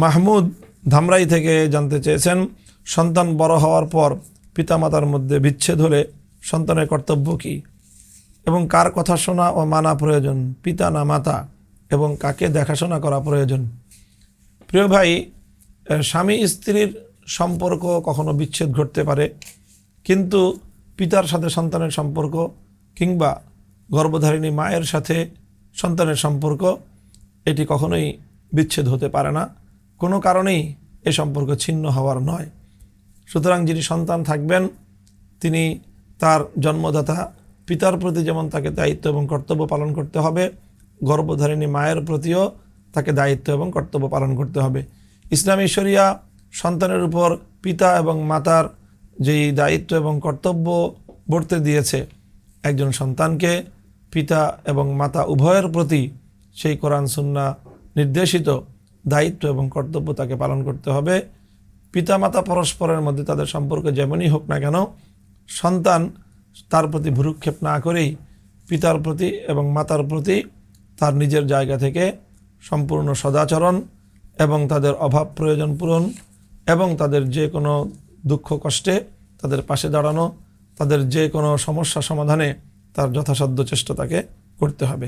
মাহমুদ ধামরাই থেকে জানতে চেয়েছেন, সন্তান বড় হওয়ার পর পিতামাতার মধ্যে বিচ্ছেদ হলে সন্তানের কর্তব্য কী এবং কার কথা শোনা ও মানা প্রয়োজন, পিতা না মাতা, এবং কাকে দেখাশোনা করা প্রয়োজন? প্রিয় ভাই, স্বামী স্ত্রীর সম্পর্ক কখনো বিচ্ছেদ ঘটতে পারে, কিন্তু পিতার সাথে সন্তানের সম্পর্ক কিংবা গর্ভধারিণী মায়ের সাথে সন্তানের সম্পর্ক এটি কখনোই বিচ্ছেদ হতে পারে না, কোনো কারণেই এ সম্পর্ক ছিন্ন হওয়ার নয়। সুতরাং যিনি সন্তান থাকবেন তিনি তার জন্মদাতা পিতার প্রতি যেমন তাকে দায়িত্ব এবং কর্তব্য পালন করতে হবে, গর্ভধারিণী মায়ের প্রতিও তাকে দায়িত্ব এবং কর্তব্য পালন করতে হবে। ইসলামী শরিয়া সন্তানের উপর পিতা এবং মাতার যেই দায়িত্ব এবং কর্তব্য বর্তে দিয়েছে, একজন সন্তানকে পিতা এবং মাতা উভয়ের প্রতি সেই কোরআন সুন্নাহ নির্দেশিত দায়িত্ব এবং কর্তব্য তাকে পালন করতে হবে। পিতামাতা পরস্পরের মধ্যে তাদের সম্পর্ক যেমনই হোক না কেন, সন্তান তার প্রতি ভ্রুক্ষেপ না করেই পিতার প্রতি এবং মাতার প্রতি তার নিজের জায়গা থেকে সম্পূর্ণ সদাচরণ এবং তাদের অভাব প্রয়োজন পূরণ এবং তাদের যে কোনো দুঃখ কষ্টে তাদের পাশে দাঁড়ানো, তাদের যে কোনো সমস্যা সমাধানে তার যথাসাধ্য চেষ্টা তাকে করতে হবে।